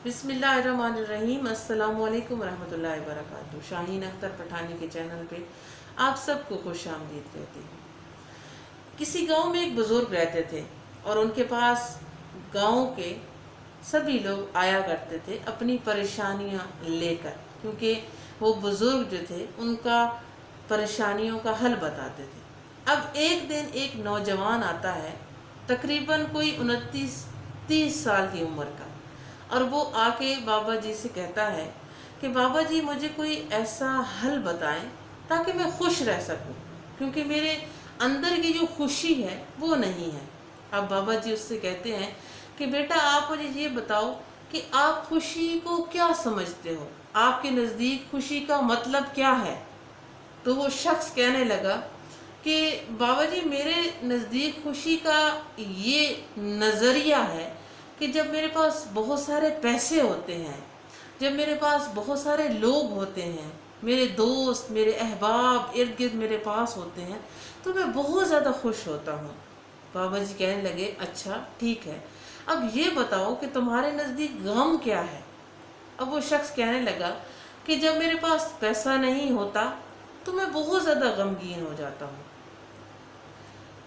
बिस्मिल्लाहिर्रहमानिर्रहीम। अस्सलामु अलैकुम रहमतुल्लाहि व बरकातुहू। शाहीन अख्तर पठानी के चैनल पे आप सबको खुश आमदीद कहती हूँ। किसी गांव में एक बुज़ुर्ग रहते थे और उनके पास गांव के सभी लोग आया करते थे अपनी परेशानियां लेकर, क्योंकि वो बुज़ुर्ग जो थे उनका परेशानियों का हल बताते थे। अब एक दिन एक नौजवान आता है, तकरीबन कोई 29-30 साल की उम्र का, और वो आके बाबा जी से कहता है कि बाबा जी मुझे कोई ऐसा हल बताएं ताकि मैं खुश रह सकूं, क्योंकि मेरे अंदर की जो खुशी है वो नहीं है। अब बाबा जी उससे कहते हैं कि बेटा आप मुझे ये बताओ कि आप खुशी को क्या समझते हो, आपके नज़दीक खुशी का मतलब क्या है। तो वो शख्स कहने लगा कि बाबा जी मेरे नज़दीक खुशी का ये नज़रिया है कि जब मेरे पास बहुत सारे पैसे होते हैं, जब मेरे पास बहुत सारे लोग होते हैं, मेरे दोस्त मेरे अहबाब इर्द गिर्द मेरे पास होते हैं, तो मैं बहुत ज़्यादा खुश होता हूँ। बाबा जी कहने लगे अच्छा ठीक है, अब ये बताओ कि तुम्हारे नज़दीक गम क्या है। अब वो शख्स कहने लगा कि जब मेरे पास पैसा नहीं होता तो मैं बहुत ज़्यादा गमगीन हो जाता हूँ।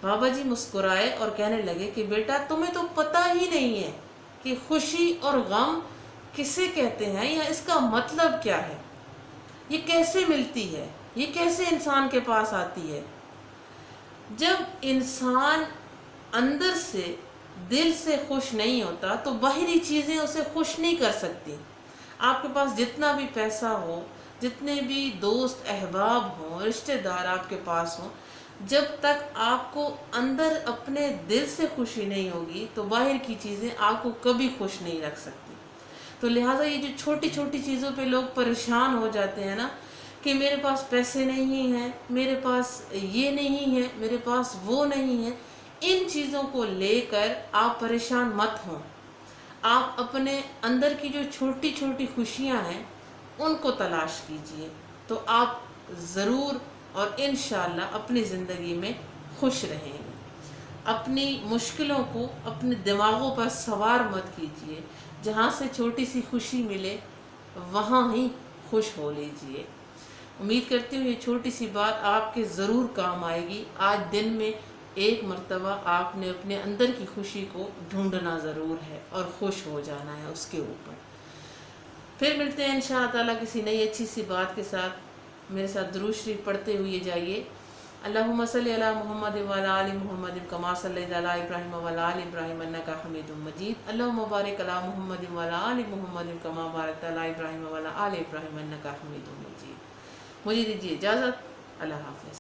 बाबा जी मुस्कुराए और कहने लगे कि बेटा तुम्हें तो पता ही नहीं है कि खुशी और गम किसे कहते हैं या इसका मतलब क्या है, ये कैसे मिलती है, ये कैसे इंसान के पास आती है। जब इंसान अंदर से दिल से खुश नहीं होता तो बाहरी चीज़ें उसे खुश नहीं कर सकती। आपके पास जितना भी पैसा हो, जितने भी दोस्त अहबाब हों, रिश्तेदार आपके पास हों, जब तक आपको अंदर अपने दिल से खुशी नहीं होगी तो बाहर की चीज़ें आपको कभी खुश नहीं रख सकती। तो लिहाजा ये जो छोटी छोटी चीज़ों पे लोग परेशान हो जाते हैं ना, कि मेरे पास पैसे नहीं हैं, मेरे पास ये नहीं है, मेरे पास वो नहीं है, इन चीज़ों को लेकर आप परेशान मत हों। आप अपने अंदर की जो छोटी छोटी खुशियां हैं उनको तलाश कीजिए, तो आप ज़रूर और इंशाअल्लाह अपनी ज़िंदगी में खुश रहेंगे। अपनी मुश्किलों को अपने दिमागों पर सवार मत कीजिए, जहाँ से छोटी सी खुशी मिले वहाँ ही खुश हो लीजिए। उम्मीद करती हूँ ये छोटी सी बात आपके ज़रूर काम आएगी। आज दिन में एक मर्तबा आपने अपने अंदर की खुशी को ढूंढना ज़रूर है और खुश हो जाना है उसके ऊपर। फिर मिलते हैं इंशाअल्लाह ताला किसी नई अच्छी सी बात के साथ। मेरे साथ दुरूद शरीफ पढ़ते हुए जाइए। अल्लाहुम्मा सल्लि अला मुहम्मद व अला आलि मुहम्मद कमा सल्लैता अला इब्राहीम व अला आलि इब्राहीम इन्नका हमीदुम मजीद। अल्लाहुम्मा बारिक अला मुहम्मद व अला आलि मुहम्मद कमा बारकता अला इब्राहीम व अला आलि इब्राहीम इन्नका हमीदुम मजीद। मुझे दीजिए इजाज़त। अल्लाह हाफ़िज़।